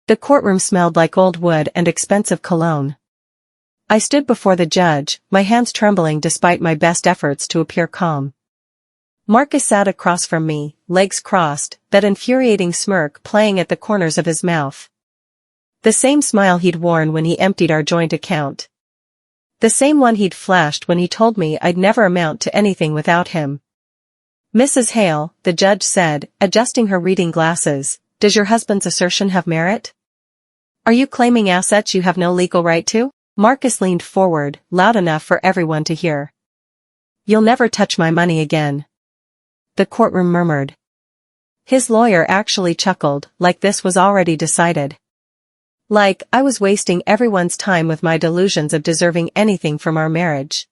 The courtroom smelled like old wood and expensive cologne. I stood before the judge, my hands trembling despite my best efforts to appear calm. Marcus sat across from me, legs crossed, that infuriating smirk playing at the corners of his mouth. The same smile he'd worn when he emptied our joint account. The same one he'd flashed when he told me I'd never amount to anything without him. "Mrs. Hale," the judge said, adjusting her reading glasses, "does your husband's assertion have merit? Are you claiming assets you have no legal right to?" Marcus leaned forward, loud enough for everyone to hear. "You'll never touch my money again," the courtroom murmured. His lawyer actually chuckled, like this was already decided. Like I was wasting everyone's time with my delusions of deserving anything from our marriage.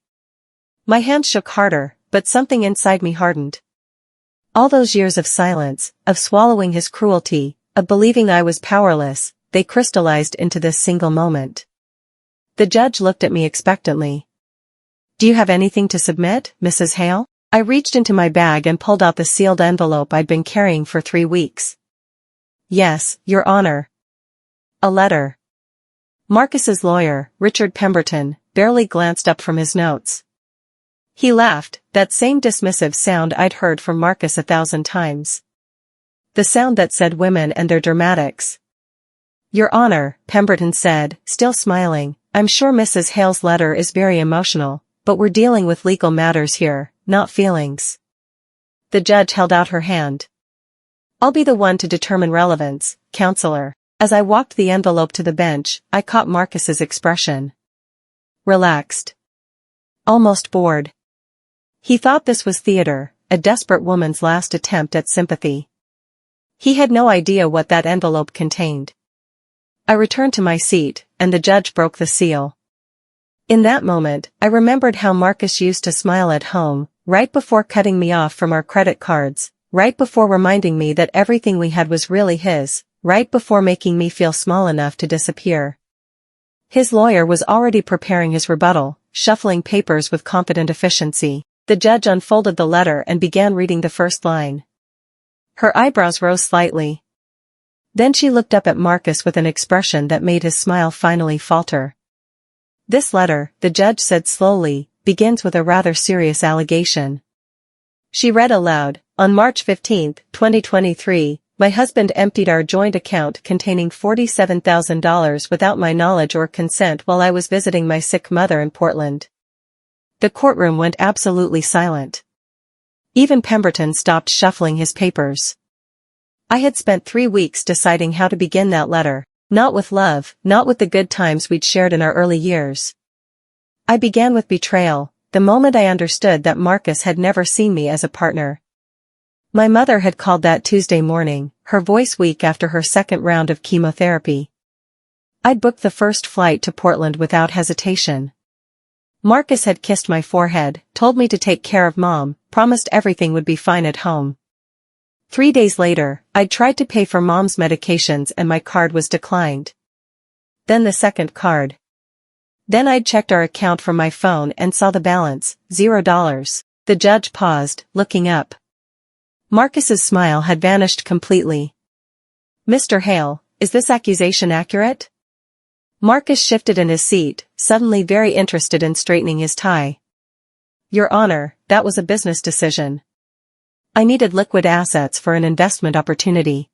My hands shook harder, but something inside me hardened. All those years of silence, of swallowing his cruelty, of believing I was powerless, they crystallized into this single moment. The judge looked at me expectantly. "Do you have anything to submit, Mrs. Hale?" I reached into my bag and pulled out the sealed envelope I'd been carrying for 3 weeks. "Yes, Your Honor. A letter." Marcus's lawyer, Richard Pemberton, barely glanced up from his notes. He laughed, that same dismissive sound I'd heard from Marcus 1,000 times. The sound that said women and their dramatics. "Your Honor," Pemberton said, still smiling, "I'm sure Mrs. Hale's letter is very emotional, but we're dealing with legal matters here, not feelings." The judge held out her hand. "I'll be the one to determine relevance, counselor." As I walked the envelope to the bench, I caught Marcus's expression. Relaxed. Almost bored. He thought this was theater, a desperate woman's last attempt at sympathy. He had no idea what that envelope contained. I returned to my seat, and the judge broke the seal. In that moment, I remembered how Marcus used to smile at home, right before cutting me off from our credit cards, right before reminding me that everything we had was really his, right before making me feel small enough to disappear. His lawyer was already preparing his rebuttal, shuffling papers with confident efficiency. The judge unfolded the letter and began reading the first line. Her eyebrows rose slightly. Then she looked up at Marcus with an expression that made his smile finally falter. "This letter," the judge said slowly, "begins with a rather serious allegation." She read aloud, "On March 15, 2023, my husband emptied our joint account containing $47,000 without my knowledge or consent while I was visiting my sick mother in Portland." The courtroom went absolutely silent. Even Pemberton stopped shuffling his papers. I had spent 3 weeks deciding how to begin that letter, not with love, not with the good times we'd shared in our early years. I began with betrayal, the moment I understood that Marcus had never seen me as a partner. My mother had called that Tuesday morning, her voice weak after her second round of chemotherapy. I'd booked the first flight to Portland without hesitation. Marcus had kissed my forehead, told me to take care of Mom, promised everything would be fine at home. 3 days later, I'd tried to pay for Mom's medications and my card was declined. Then the second card. Then I'd checked our account from my phone and saw the balance, $0. The judge paused, looking up. Marcus's smile had vanished completely. "Mr. Hale, is this accusation accurate?" Marcus shifted in his seat, suddenly very interested in straightening his tie. "Your Honor, that was a business decision. I needed liquid assets for an investment opportunity."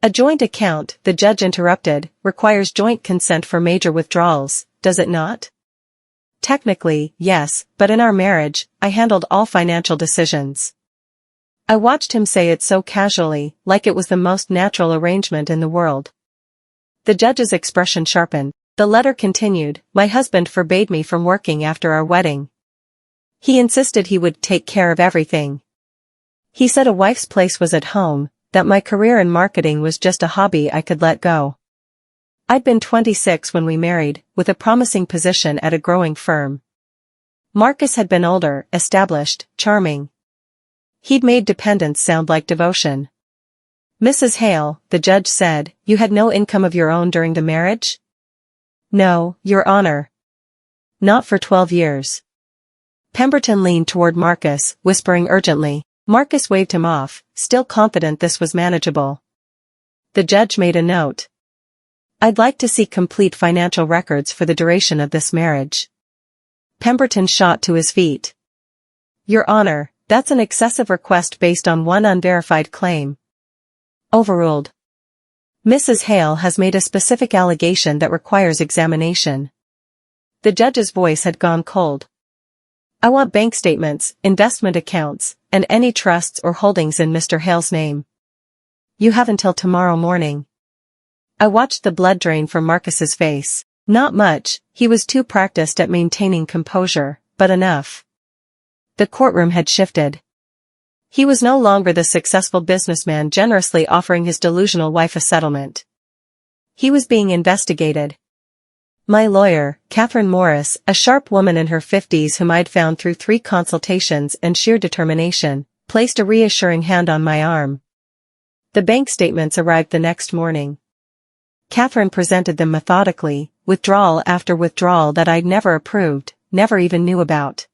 "A joint account," the judge interrupted, "requires joint consent for major withdrawals, does it not?" "Technically, yes, but in our marriage, I handled all financial decisions." I watched him say it so casually, like it was the most natural arrangement in the world. The judge's expression sharpened. The letter continued, "My husband forbade me from working after our wedding. He insisted he would take care of everything. He said a wife's place was at home, that my career in marketing was just a hobby I could let go. I'd been 26 when we married, with a promising position at a growing firm. Marcus had been older, established, charming. He'd made dependence sound like devotion. "Mrs. Hale," the judge said, "you had no income of your own during the marriage?" "No, Your Honor. Not for 12 years. Pemberton leaned toward Marcus, whispering urgently. Marcus waved him off, still confident this was manageable. The judge made a note. I'd like to see complete financial records for the duration of this marriage. Pemberton shot to his feet. Your Honor, that's an excessive request based on one unverified claim. Overruled. Mrs. Hale has made a specific allegation that requires examination. The judge's voice had gone cold. I want bank statements, investment accounts, and any trusts or holdings in Mr. Hale's name. You have until tomorrow morning. I watched the blood drain from Marcus's face. Not much, he was too practiced at maintaining composure, but enough. The courtroom had shifted. He was no longer the successful businessman generously offering his delusional wife a settlement. He was being investigated. My lawyer, Catherine Morris, a sharp woman in her 50s whom I'd found through 3 consultations and sheer determination, placed a reassuring hand on my arm. The bank statements arrived the next morning. Catherine presented them methodically, withdrawal after withdrawal that I'd never approved, never even knew about.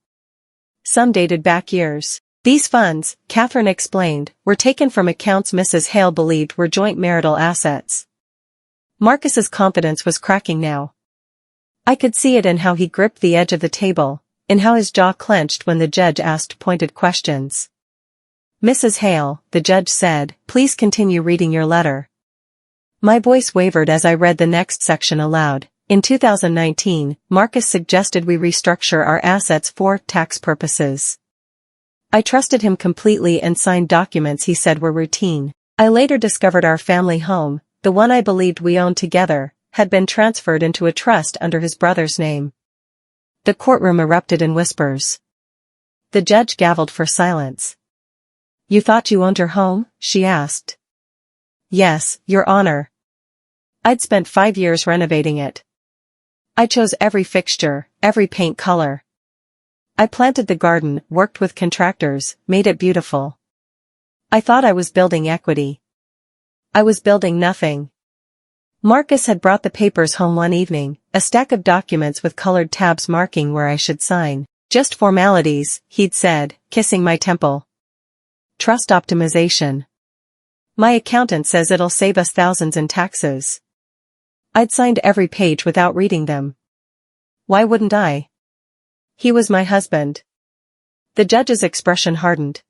Some dated back years. These funds, Catherine explained, were taken from accounts Mrs. Hale believed were joint marital assets. Marcus's confidence was cracking now. I could see it in how he gripped the edge of the table, in how his jaw clenched when the judge asked pointed questions. Mrs. Hale, the judge said, please continue reading your letter. My voice wavered as I read the next section aloud. In 2019, Marcus suggested we restructure our assets for tax purposes. I trusted him completely and signed documents he said were routine. I later discovered our family home, the one I believed we owned together, had been transferred into a trust under his brother's name. The courtroom erupted in whispers. The judge gavelled for silence. You thought you owned your home? She asked. Yes, Your Honor. I'd spent 5 years renovating it. I chose every fixture, every paint color. I planted the garden, worked with contractors, made it beautiful. I thought I was building equity. I was building nothing. Marcus had brought the papers home one evening, a stack of documents with colored tabs marking where I should sign. Just formalities, he'd said, kissing my temple. Trust optimization. My accountant says it'll save us thousands in taxes. I'd signed every page without reading them. Why wouldn't I? He was my husband. The judge's expression hardened.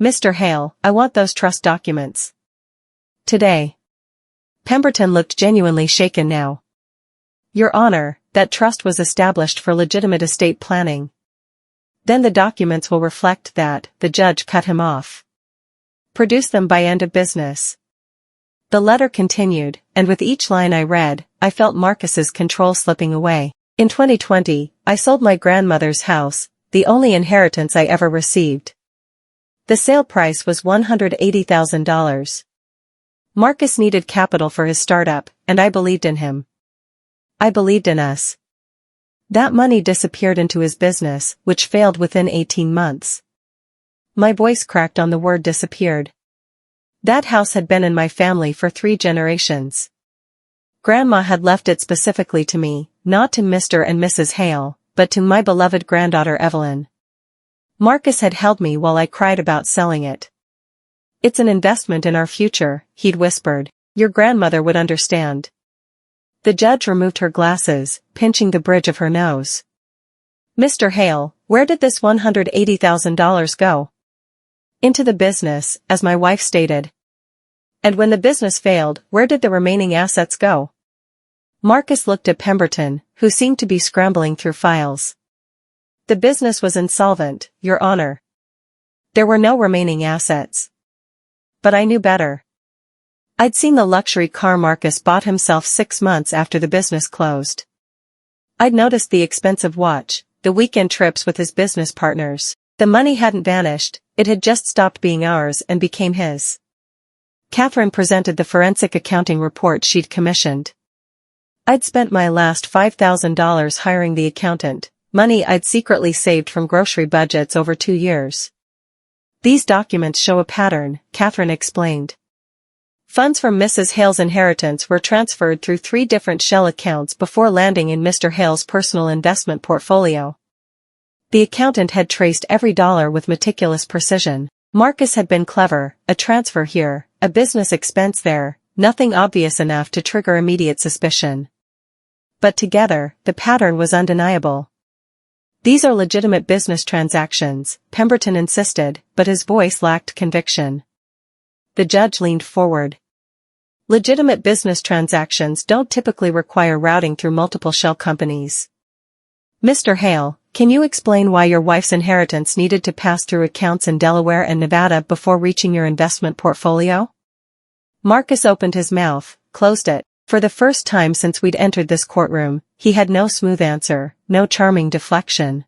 Mr. Hale, I want those trust documents. Today. Pemberton looked genuinely shaken now. Your Honor, that trust was established for legitimate estate planning. Then the documents will reflect that. The judge cut him off. Produce them by end of business. The letter continued, and with each line I read, I felt Marcus's control slipping away. In 2020, I sold my grandmother's house, the only inheritance I ever received. The sale price was $180,000. Marcus needed capital for his startup, and I believed in him. I believed in us. That money disappeared into his business, which failed within 18 months. My voice cracked on the word disappeared. That house had been in my family for 3 generations. Grandma had left it specifically to me, not to Mr. and Mrs. Hale, but to my beloved granddaughter Evelyn. Marcus had held me while I cried about selling it. It's an investment in our future, he'd whispered. Your grandmother would understand. The judge removed her glasses, pinching the bridge of her nose. Mr. Hale, where did this $180,000 go? Into the business, as my wife stated. And when the business failed, where did the remaining assets go? Marcus looked at Pemberton, who seemed to be scrambling through files. The business was insolvent, Your Honor. There were no remaining assets. But I knew better. I'd seen the luxury car Marcus bought himself 6 months after the business closed. I'd noticed the expensive watch, the weekend trips with his business partners. The money hadn't vanished, it had just stopped being ours and became his. Catherine presented the forensic accounting report she'd commissioned. I'd spent my last $5,000 hiring the accountant, money I'd secretly saved from grocery budgets over 2 years. These documents show a pattern, Catherine explained. Funds from Mrs. Hale's inheritance were transferred through 3 different shell accounts before landing in Mr. Hale's personal investment portfolio. The accountant had traced every dollar with meticulous precision. Marcus had been clever, a transfer here, a business expense there, nothing obvious enough to trigger immediate suspicion. But together, the pattern was undeniable. These are legitimate business transactions, Pemberton insisted, but his voice lacked conviction. The judge leaned forward. Legitimate business transactions don't typically require routing through multiple shell companies. Mr. Hale, can you explain why your wife's inheritance needed to pass through accounts in Delaware and Nevada before reaching your investment portfolio? Marcus opened his mouth, closed it. For the first time since we'd entered this courtroom, he had no smooth answer, no charming deflection.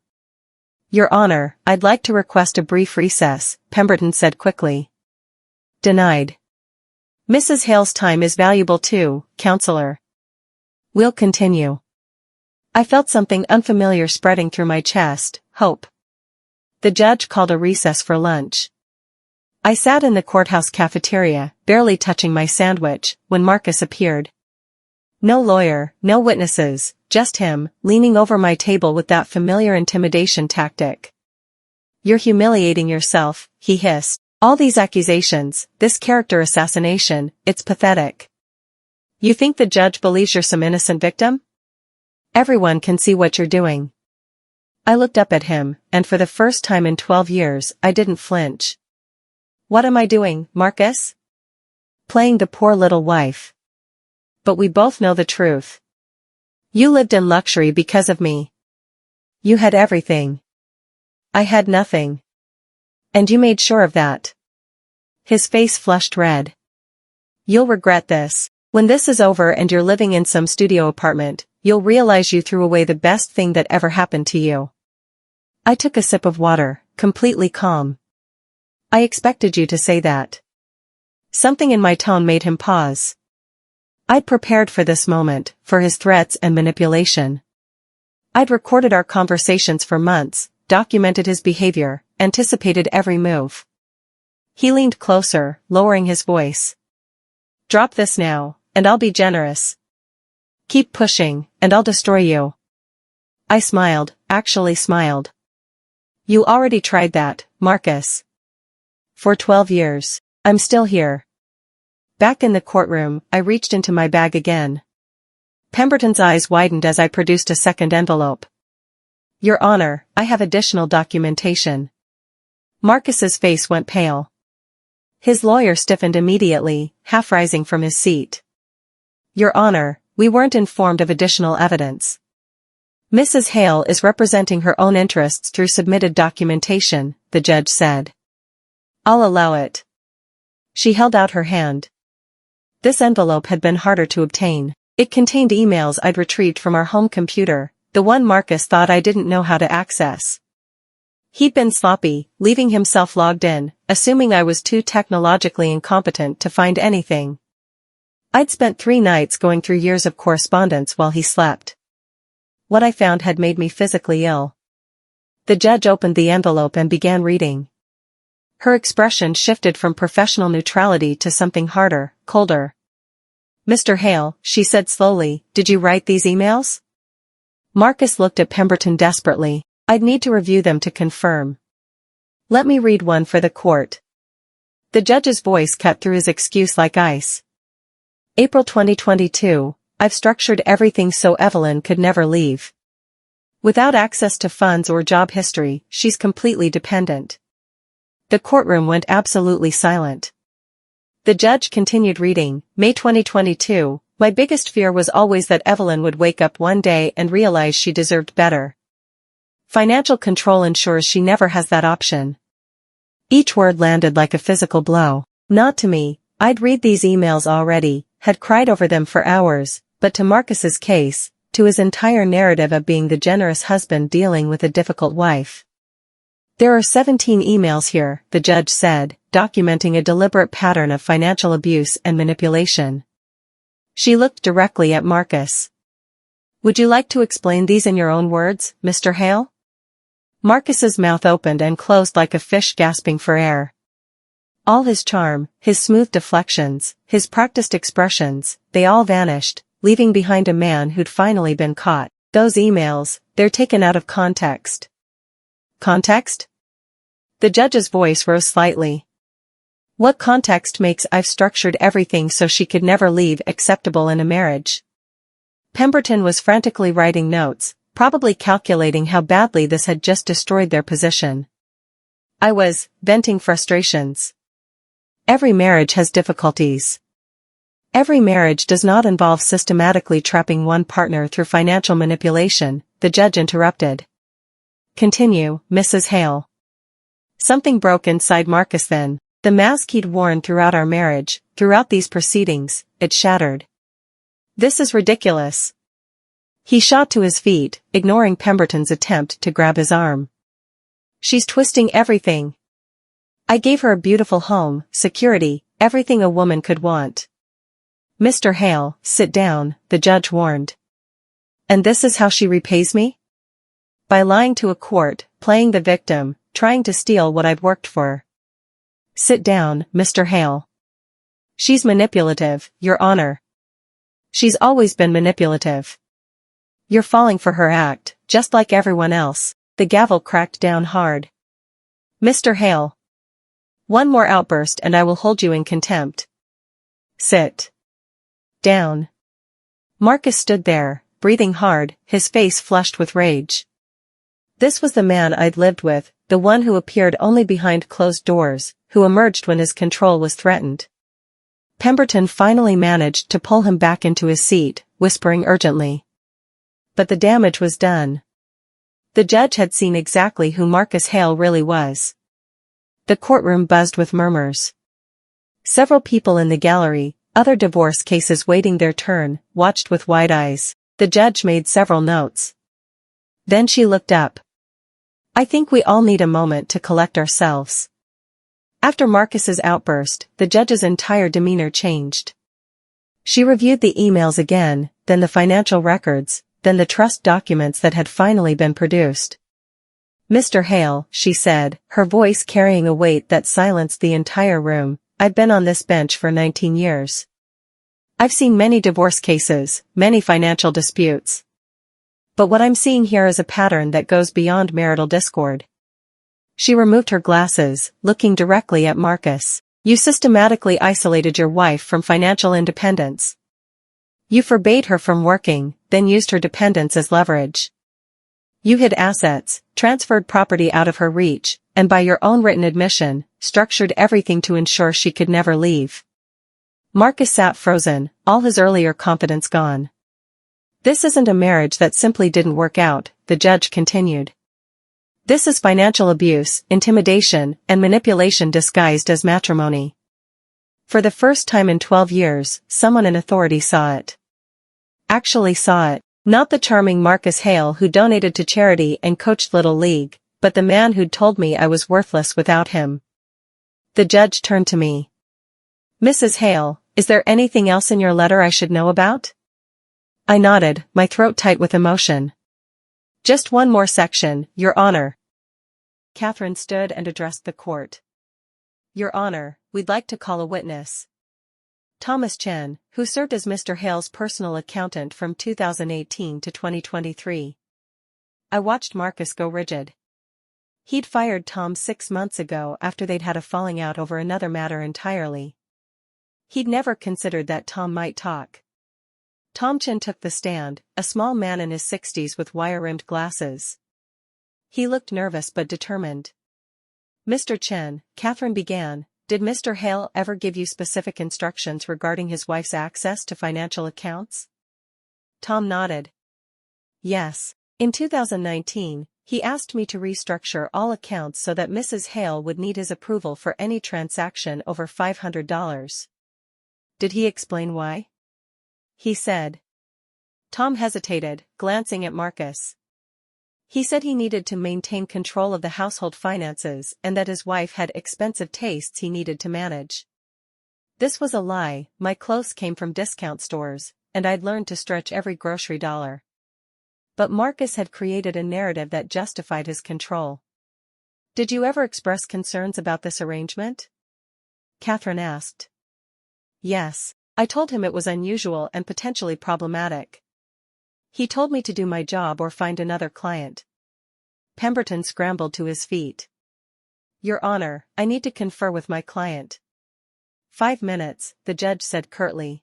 Your Honor, I'd like to request a brief recess, Pemberton said quickly. Denied. Mrs. Hale's time is valuable too, Counselor. We'll continue. I felt something unfamiliar spreading through my chest, hope. The judge called a recess for lunch. I sat in the courthouse cafeteria, barely touching my sandwich, when Marcus appeared. No lawyer, no witnesses, just him, leaning over my table with that familiar intimidation tactic. You're humiliating yourself, he hissed. All these accusations, this character assassination, it's pathetic. You think the judge believes you're some innocent victim? Everyone can see what you're doing. I looked up at him, and for the first time in 12 years, I didn't flinch. What am I doing, Marcus? Playing the poor little wife. But we both know the truth. You lived in luxury because of me. You had everything. I had nothing. And you made sure of that. His face flushed red. You'll regret this. When this is over and you're living in some studio apartment, you'll realize you threw away the best thing that ever happened to you. I took a sip of water, completely calm. I expected you to say that. Something in my tone made him pause. I'd prepared for this moment, for his threats and manipulation. I'd recorded our conversations for months, documented his behavior, anticipated every move. He leaned closer, lowering his voice. Drop this now, and I'll be generous. Keep pushing, and I'll destroy you. I smiled, actually smiled. You already tried that, Marcus. For 12 years. I'm still here. Back in the courtroom, I reached into my bag again. Pemberton's eyes widened as I produced a second envelope. Your Honor, I have additional documentation. Marcus's face went pale. His lawyer stiffened immediately, half rising from his seat. Your Honor, we weren't informed of additional evidence. Mrs. Hale is representing her own interests through submitted documentation, the judge said. I'll allow it. She held out her hand. This envelope had been harder to obtain. It contained emails I'd retrieved from our home computer, the one Marcus thought I didn't know how to access. He'd been sloppy, leaving himself logged in, assuming I was too technologically incompetent to find anything. I'd spent 3 nights going through years of correspondence while he slept. What I found had made me physically ill. The judge opened the envelope and began reading. Her expression shifted from professional neutrality to something harder, colder. Mr. Hale, she said slowly, did you write these emails? Marcus looked at Pemberton desperately. I'd need to review them to confirm. Let me read one for the court. The judge's voice cut through his excuse like ice. April 2022, I've structured everything so Evelyn could never leave. Without access to funds or job history, she's completely dependent. The courtroom went absolutely silent. The judge continued reading, May 2022, my biggest fear was always that Evelyn would wake up one day and realize she deserved better. Financial control ensures she never has that option. Each word landed like a physical blow. Not to me, I'd read these emails already, had cried over them for hours, but to Marcus's case, to his entire narrative of being the generous husband dealing with a difficult wife. There are 17 emails here, the judge said, documenting a deliberate pattern of financial abuse and manipulation. She looked directly at Marcus. Would you like to explain these in your own words, Mr. Hale? Marcus's mouth opened and closed like a fish gasping for air. All his charm, his smooth deflections, his practiced expressions, they all vanished, leaving behind a man who'd finally been caught. Those emails, they're taken out of context. Context? The judge's voice rose slightly. What context makes I've structured everything so she could never leave acceptable in a marriage? Pemberton was frantically writing notes, probably calculating how badly this had just destroyed their position. I was venting frustrations. Every marriage has difficulties. Every marriage does not involve systematically trapping one partner through financial manipulation, the judge interrupted. Continue, Mrs. Hale. Something broke inside Marcus then. The mask he'd worn throughout our marriage, throughout these proceedings, it shattered. This is ridiculous. He shot to his feet, ignoring Pemberton's attempt to grab his arm. She's twisting everything. I gave her a beautiful home, security, everything a woman could want. Mr. Hale, sit down, the judge warned. And this is how she repays me? By lying to a court, playing the victim, trying to steal what I've worked for. Sit down, Mr. Hale. She's manipulative, Your Honor. She's always been manipulative. You're falling for her act, just like everyone else. The gavel cracked down hard. Mr. Hale. One more outburst and I will hold you in contempt. Sit down. Marcus stood there, breathing hard, his face flushed with rage. This was the man I'd lived with, the one who appeared only behind closed doors, who emerged when his control was threatened. Pemberton finally managed to pull him back into his seat, whispering urgently. But the damage was done. The judge had seen exactly who Marcus Hale really was. The courtroom buzzed with murmurs. Several people in the gallery, other divorce cases waiting their turn, watched with wide eyes. The judge made several notes. Then she looked up. I think we all need a moment to collect ourselves. After Marcus's outburst, the judge's entire demeanor changed. She reviewed the emails again, then the financial records, then the trust documents that had finally been produced. Mr. Hale, she said, her voice carrying a weight that silenced the entire room, I've been on this bench for 19 years. I've seen many divorce cases, many financial disputes. But what I'm seeing here is a pattern that goes beyond marital discord. She removed her glasses, looking directly at Marcus. You systematically isolated your wife from financial independence. You forbade her from working, then used her dependence as leverage. You hid assets, transferred property out of her reach, and by your own written admission, structured everything to ensure she could never leave. Marcus sat frozen, all his earlier confidence gone. This isn't a marriage that simply didn't work out, the judge continued. This is financial abuse, intimidation, and manipulation disguised as matrimony. For the first time in 12 years, someone in authority saw it. Actually saw it, not the charming Marcus Hale who donated to charity and coached Little League, but the man who'd told me I was worthless without him. The judge turned to me. Mrs. Hale, is there anything else in your letter I should know about? I nodded, my throat tight with emotion. Just one more section, Your Honor. Catherine stood and addressed the court. Your Honor, we'd like to call a witness. Thomas Chen, who served as Mr. Hale's personal accountant from 2018 to 2023. I watched Marcus go rigid. He'd fired Tom 6 months ago after they'd had a falling out over another matter entirely. He'd never considered that Tom might talk. Tom Chen took the stand, a small man in his 60s with wire-rimmed glasses. He looked nervous but determined. Mr. Chen, Catherine began, did Mr. Hale ever give you specific instructions regarding his wife's access to financial accounts? Tom nodded. Yes. In 2019, he asked me to restructure all accounts so that Mrs. Hale would need his approval for any transaction over $500. Did he explain why? He said. Tom hesitated, glancing at Marcus. He said he needed to maintain control of the household finances and that his wife had expensive tastes he needed to manage. This was a lie, my clothes came from discount stores, and I'd learned to stretch every grocery dollar. But Marcus had created a narrative that justified his control. Did you ever express concerns about this arrangement? Catherine asked. Yes, I told him it was unusual and potentially problematic. He told me to do my job or find another client. Pemberton scrambled to his feet. Your Honor, I need to confer with my client. 5 minutes, the judge said curtly.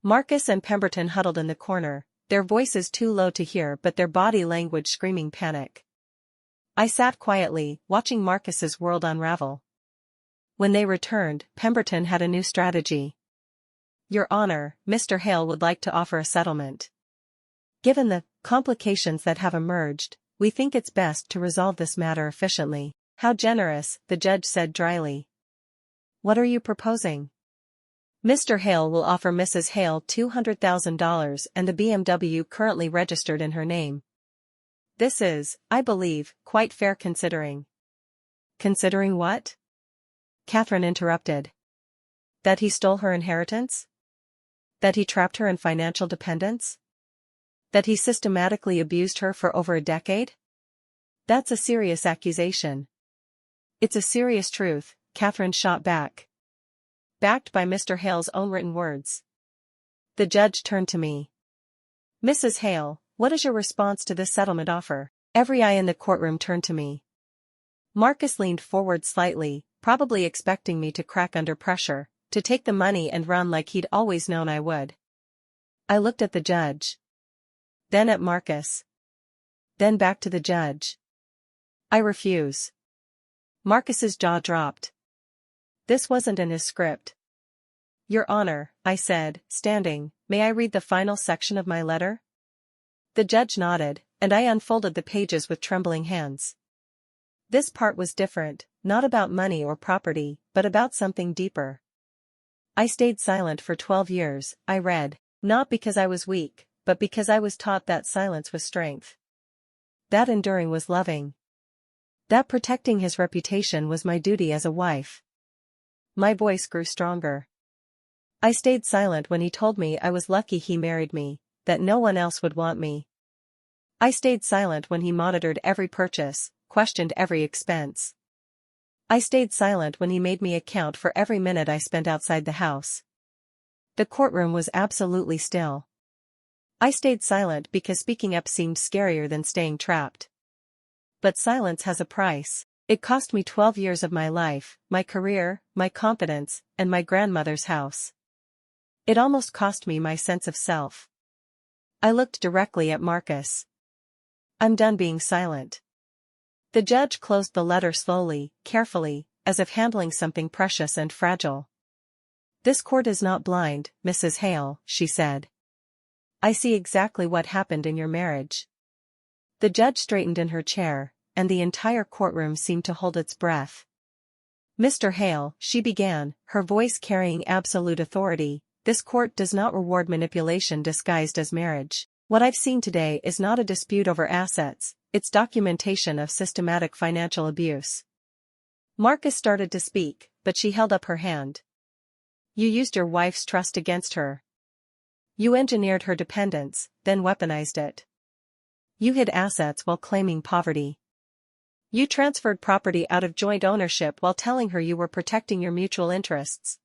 Marcus and Pemberton huddled in the corner, their voices too low to hear but their body language screaming panic. I sat quietly, watching Marcus's world unravel. When they returned, Pemberton had a new strategy. Your Honor, Mr. Hale would like to offer a settlement. Given the complications that have emerged, we think it's best to resolve this matter efficiently. How generous, the judge said dryly. What are you proposing? Mr. Hale will offer Mrs. Hale $200,000 and the BMW currently registered in her name. This is, I believe, quite fair considering. Considering what? Catherine interrupted. That he stole her inheritance? That he trapped her in financial dependence? That he systematically abused her for over a decade? That's a serious accusation. It's a serious truth, Catherine shot back. Backed by Mr. Hale's own written words. The judge turned to me. Mrs. Hale, what is your response to this settlement offer? Every eye in the courtroom turned to me. Marcus leaned forward slightly, probably expecting me to crack under pressure, to take the money and run like he'd always known I would. I looked at the judge. Then at Marcus. Then back to the judge. I refuse. Marcus's jaw dropped. This wasn't in his script. Your Honor, I said, standing, may I read the final section of my letter? The judge nodded, and I unfolded the pages with trembling hands. This part was different, not about money or property, but about something deeper. I stayed silent for 12 years, I read, not because I was weak, but because I was taught that silence was strength. That enduring was loving. That protecting his reputation was my duty as a wife. My voice grew stronger. I stayed silent when he told me I was lucky he married me, that no one else would want me. I stayed silent when he monitored every purchase, questioned every expense. I stayed silent when he made me account for every minute I spent outside the house. The courtroom was absolutely still. I stayed silent because speaking up seemed scarier than staying trapped. But silence has a price. It cost me 12 years of my life, my career, my confidence, and my grandmother's house. It almost cost me my sense of self. I looked directly at Marcus. I'm done being silent. The judge closed the letter slowly, carefully, as if handling something precious and fragile. This court is not blind, Mrs. Hale, she said. I see exactly what happened in your marriage. The judge straightened in her chair, and the entire courtroom seemed to hold its breath. Mr. Hale, she began, her voice carrying absolute authority, this court does not reward manipulation disguised as marriage. What I've seen today is not a dispute over assets, it's documentation of systematic financial abuse. Marcus started to speak, but she held up her hand. You used your wife's trust against her. You engineered her dependence, then weaponized it. You hid assets while claiming poverty. You transferred property out of joint ownership while telling her you were protecting your mutual interests.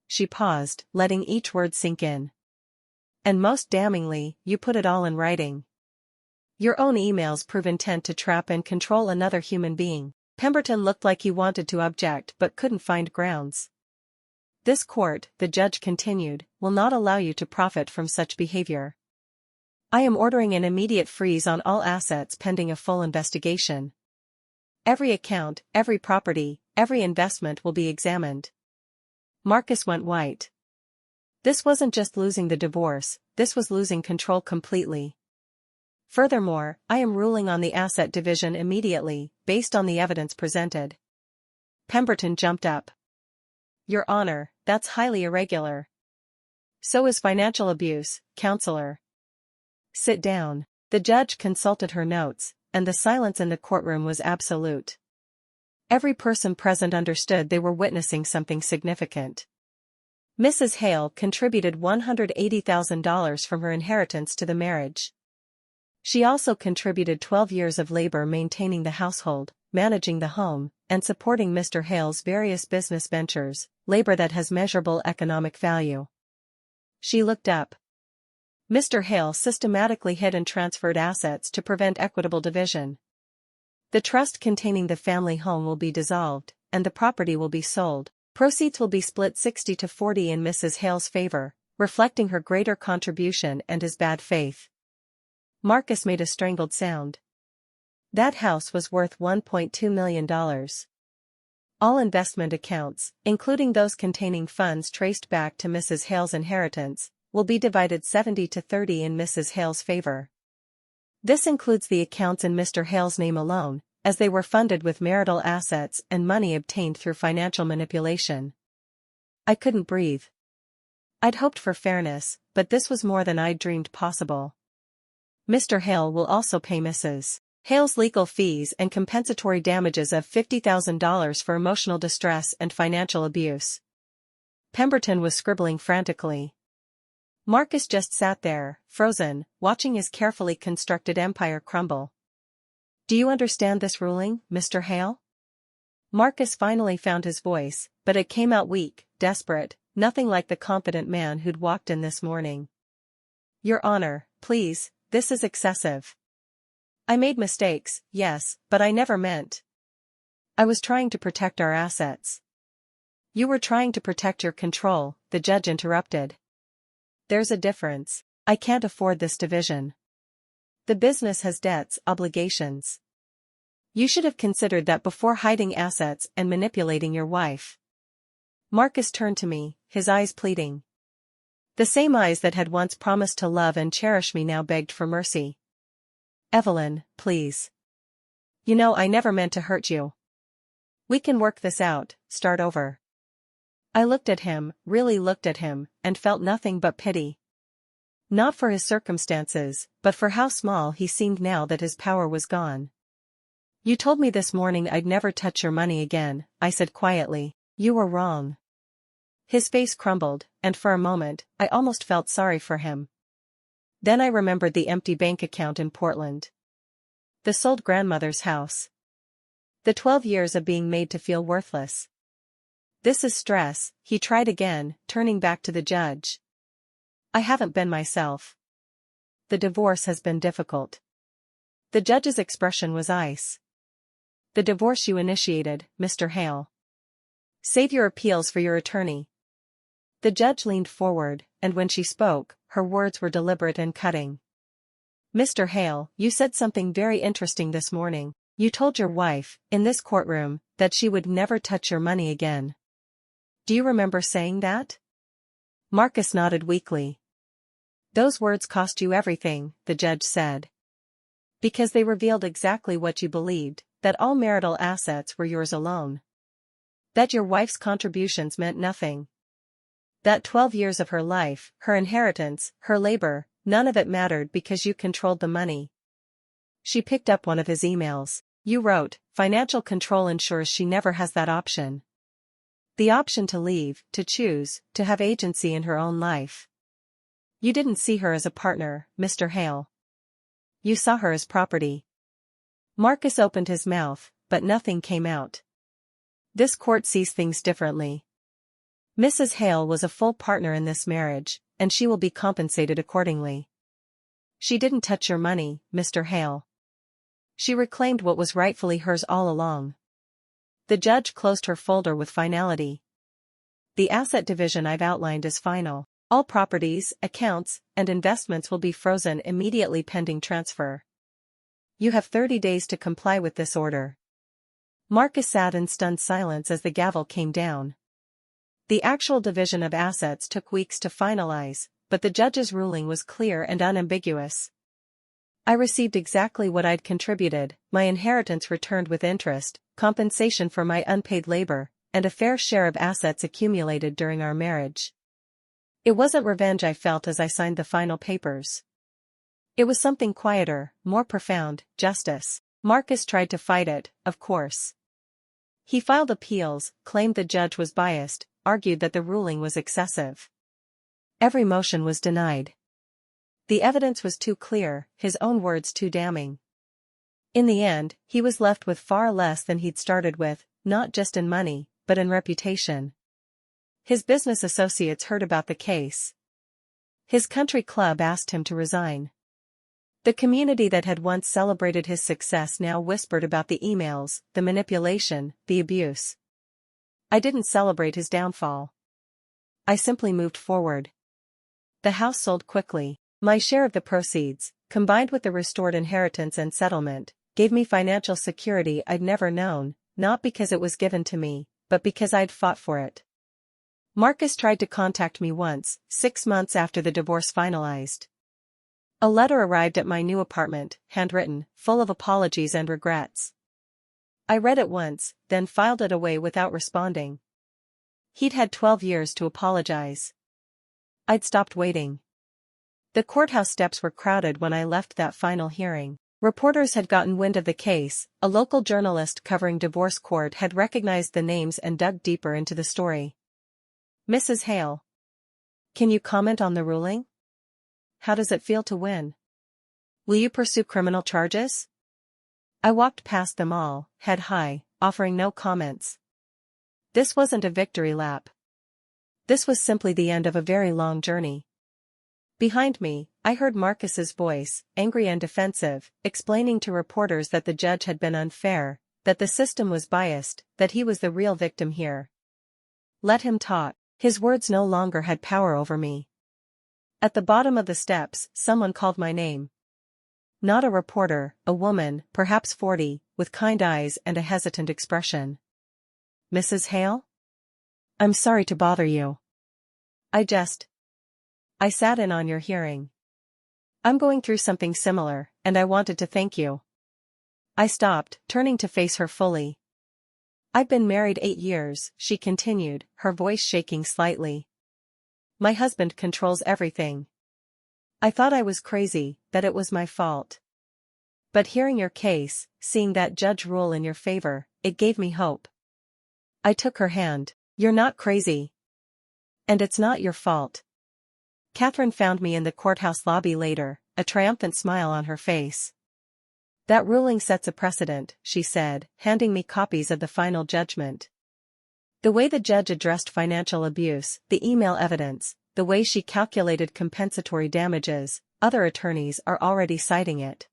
She paused, letting each word sink in. And most damningly, you put it all in writing. Your own emails prove intent to trap and control another human being. Pemberton looked like he wanted to object but couldn't find grounds. This court, the judge continued, will not allow you to profit from such behavior. I am ordering an immediate freeze on all assets pending a full investigation. Every account, every property, every investment will be examined. Marcus went white. This wasn't just losing the divorce, this was losing control completely. Furthermore, I am ruling on the asset division immediately, based on the evidence presented. Pemberton jumped up. Your Honor, that's highly irregular. So is financial abuse, counselor. Sit down. The judge consulted her notes, and the silence in the courtroom was absolute. Every person present understood they were witnessing something significant. Mrs. Hale contributed $180,000 from her inheritance to the marriage. She also contributed 12 years of labor maintaining the household, managing the home, and supporting Mr. Hale's various business ventures, labor that has measurable economic value. She looked up. Mr. Hale systematically hid and transferred assets to prevent equitable division. The trust containing the family home will be dissolved, and the property will be sold. Proceeds will be split 60 to 40 in Mrs. Hale's favor, reflecting her greater contribution and his bad faith. Marcus made a strangled sound. That house was worth $1.2 million. All investment accounts, including those containing funds traced back to Mrs. Hale's inheritance, will be divided 70 to 30 in Mrs. Hale's favor. This includes the accounts in Mr. Hale's name alone, as they were funded with marital assets and money obtained through financial manipulation. I couldn't breathe. I'd hoped for fairness, but this was more than I'd dreamed possible. Mr. Hale will also pay Mrs. Hale's legal fees and compensatory damages of $50,000 for emotional distress and financial abuse. Pemberton was scribbling frantically. Marcus just sat there, frozen, watching his carefully constructed empire crumble. Do you understand this ruling, Mr. Hale? Marcus finally found his voice, but it came out weak, desperate, nothing like the confident man who'd walked in this morning. Your Honor, please, this is excessive. I made mistakes, yes, but I never meant. I was trying to protect our assets. You were trying to protect your control, the judge interrupted. There's a difference. I can't afford this division. The business has debts, obligations. You should have considered that before hiding assets and manipulating your wife. Marcus turned to me, his eyes pleading. The same eyes that had once promised to love and cherish me now begged for mercy. Evelyn, please. You know I never meant to hurt you. We can work this out, start over. I looked at him, really looked at him, and felt nothing but pity. Not for his circumstances, but for how small he seemed now that his power was gone. You told me this morning I'd never touch your money again, I said quietly. You were wrong. His face crumbled, and for a moment, I almost felt sorry for him. Then I remembered the empty bank account in Portland. The sold grandmother's house. The 12 years of being made to feel worthless. This is stress, he tried again, turning back to the judge. I haven't been myself. The divorce has been difficult. The judge's expression was ice. The divorce you initiated, Mr. Hale. Save your appeals for your attorney. The judge leaned forward, and when she spoke, her words were deliberate and cutting. Mr. Hale, you said something very interesting this morning. You told your wife, in this courtroom, that she would never touch your money again. Do you remember saying that? Marcus nodded weakly. Those words cost you everything, the judge said. Because they revealed exactly what you believed, that all marital assets were yours alone. That your wife's contributions meant nothing. That 12 years of her life, her inheritance, her labor, none of it mattered because you controlled the money. She picked up one of his emails. You wrote, financial control ensures she never has that option. The option to leave, to choose, to have agency in her own life. You didn't see her as a partner, Mr. Hale. You saw her as property. Marcus opened his mouth, but nothing came out. This court sees things differently. Mrs. Hale was a full partner in this marriage, and she will be compensated accordingly. She didn't touch your money, Mr. Hale. She reclaimed what was rightfully hers all along. The judge closed her folder with finality. The asset division I've outlined is final. All properties, accounts, and investments will be frozen immediately pending transfer. You have 30 days to comply with this order. Marcus sat in stunned silence as the gavel came down. The actual division of assets took weeks to finalize, but the judge's ruling was clear and unambiguous. I received exactly what I'd contributed, my inheritance returned with interest, compensation for my unpaid labor, and a fair share of assets accumulated during our marriage. It wasn't revenge I felt as I signed the final papers. It was something quieter, more profound, justice. Marcus tried to fight it, of course. He filed appeals, claimed the judge was biased, argued that the ruling was excessive. Every motion was denied. The evidence was too clear, his own words too damning. In the end, he was left with far less than he'd started with, not just in money, but in reputation. His business associates heard about the case. His country club asked him to resign. The community that had once celebrated his success now whispered about the emails, the manipulation, the abuse. I didn't celebrate his downfall. I simply moved forward. The house sold quickly. My share of the proceeds, combined with the restored inheritance and settlement, gave me financial security I'd never known, not because it was given to me, but because I'd fought for it. Marcus tried to contact me once, 6 months after the divorce finalized. A letter arrived at my new apartment, handwritten, full of apologies and regrets. I read it once, then filed it away without responding. He'd had 12 years to apologize. I'd stopped waiting. The courthouse steps were crowded when I left that final hearing. Reporters had gotten wind of the case, a local journalist covering divorce court had recognized the names and dug deeper into the story. Mrs. Hale. Can you comment on the ruling? How does it feel to win? Will you pursue criminal charges? I walked past them all, head high, offering no comments. This wasn't a victory lap. This was simply the end of a very long journey. Behind me, I heard Marcus's voice, angry and defensive, explaining to reporters that the judge had been unfair, that the system was biased, that he was the real victim here. Let him talk. His words no longer had power over me. At the bottom of the steps, someone called my name. Not a reporter, a woman, perhaps 40, with kind eyes and a hesitant expression. Mrs. Hale? I'm sorry to bother you. I sat in on your hearing. I'm going through something similar, and I wanted to thank you. I stopped, turning to face her fully. I've been married 8 years, she continued, her voice shaking slightly. My husband controls everything. I thought I was crazy, that it was my fault. But hearing your case, seeing that judge rule in your favor, it gave me hope. I took her hand. You're not crazy. And it's not your fault. Catherine found me in the courthouse lobby later, a triumphant smile on her face. That ruling sets a precedent, she said, handing me copies of the final judgment. The way the judge addressed financial abuse, the email evidence, the way she calculated compensatory damages, other attorneys are already citing it.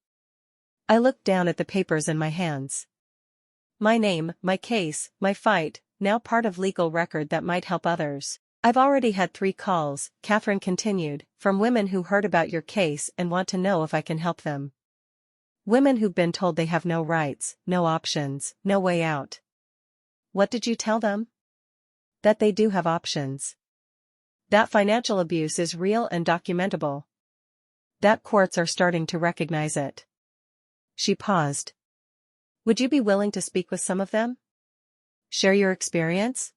I looked down at the papers in my hands. My name, my case, my fight, now part of legal record that might help others. I've already had 3 calls, Catherine continued, from women who heard about your case and want to know if I can help them. Women who've been told they have no rights, no options, no way out. What did you tell them? That they do have options. That financial abuse is real and documentable. That courts are starting to recognize it. She paused. Would you be willing to speak with some of them? Share your experience?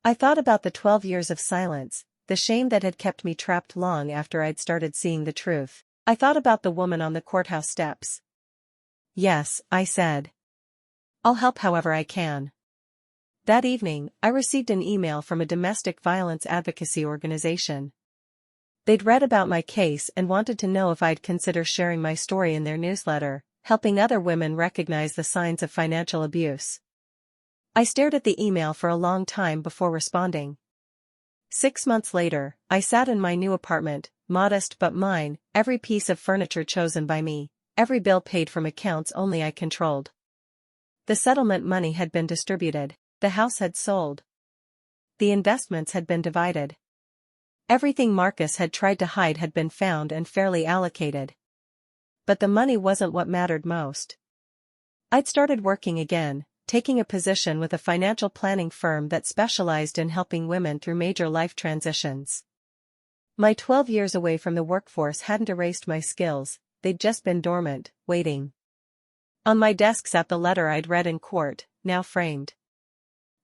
I thought about the 12 years of silence, the shame that had kept me trapped long after I'd started seeing the truth. I thought about the woman on the courthouse steps. Yes, I said. I'll help however I can. That evening, I received an email from a domestic violence advocacy organization. They'd read about my case and wanted to know if I'd consider sharing my story in their newsletter, helping other women recognize the signs of financial abuse. I stared at the email for a long time before responding. 6 months later, I sat in my new apartment, modest but mine, every piece of furniture chosen by me, every bill paid from accounts only I controlled. The settlement money had been distributed, the house had sold. The investments had been divided. Everything Marcus had tried to hide had been found and fairly allocated. But the money wasn't what mattered most. I'd started working again, taking a position with a financial planning firm that specialized in helping women through major life transitions. My 12 years away from the workforce hadn't erased my skills, they'd just been dormant, waiting. On my desk sat the letter I'd read in court, now framed.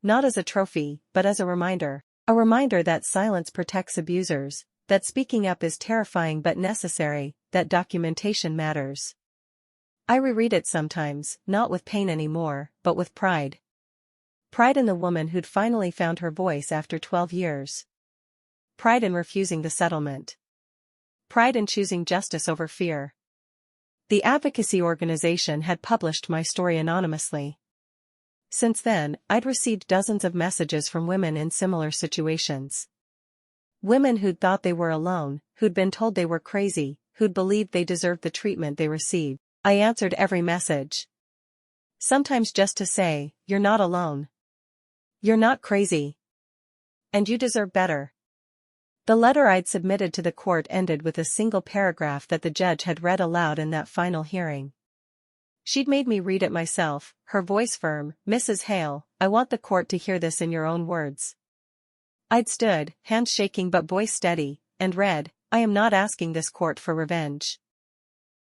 Not as a trophy, but as a reminder that silence protects abusers, that speaking up is terrifying but necessary, that documentation matters. I reread it sometimes, not with pain anymore, but with pride. Pride in the woman who'd finally found her voice after 12 years. Pride in refusing the settlement. Pride in choosing justice over fear. The advocacy organization had published my story anonymously. Since then, I'd received dozens of messages from women in similar situations. Women who'd thought they were alone, who'd been told they were crazy, who'd believed they deserved the treatment they received. I answered every message. Sometimes just to say, you're not alone. You're not crazy. And you deserve better. The letter I'd submitted to the court ended with a single paragraph that the judge had read aloud in that final hearing. She'd made me read it myself, her voice firm. "Mrs. Hale, I want the court to hear this in your own words." I'd stood, hands shaking but voice steady, and read, "I am not asking this court for revenge.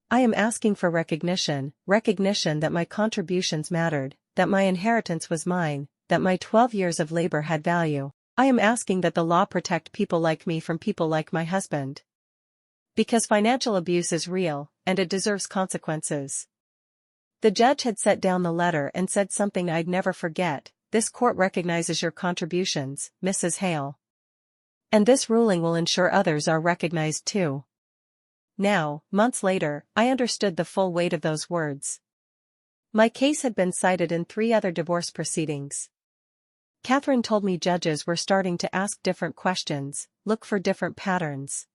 I am asking for recognition that my contributions mattered, that my inheritance was mine, that my 12 years of labor had value. I am asking that the law protect people like me from people like my husband. Because financial abuse is real, and it deserves consequences." The judge had set down the letter and said something I'd never forget: "This court recognizes your contributions, Mrs. Hale. And this ruling will ensure others are recognized too." Now, months later, I understood the full weight of those words. My case had been cited in 3 other divorce proceedings. Catherine told me judges were starting to ask different questions, look for different patterns.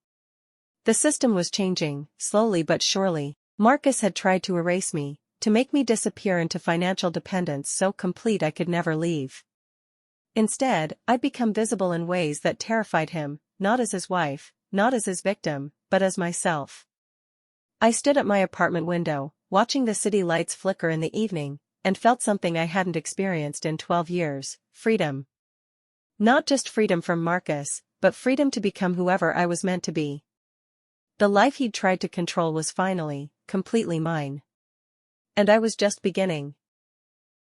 The system was changing, slowly but surely. Marcus had tried to erase me, to make me disappear into financial dependence so complete I could never leave. Instead, I'd become visible in ways that terrified him, not as his wife, not as his victim, but as myself. I stood at my apartment window, watching the city lights flicker in the evening, and felt something I hadn't experienced in 12 years, freedom. Not just freedom from Marcus, but freedom to become whoever I was meant to be. The life he'd tried to control was finally, completely mine. And I was just beginning.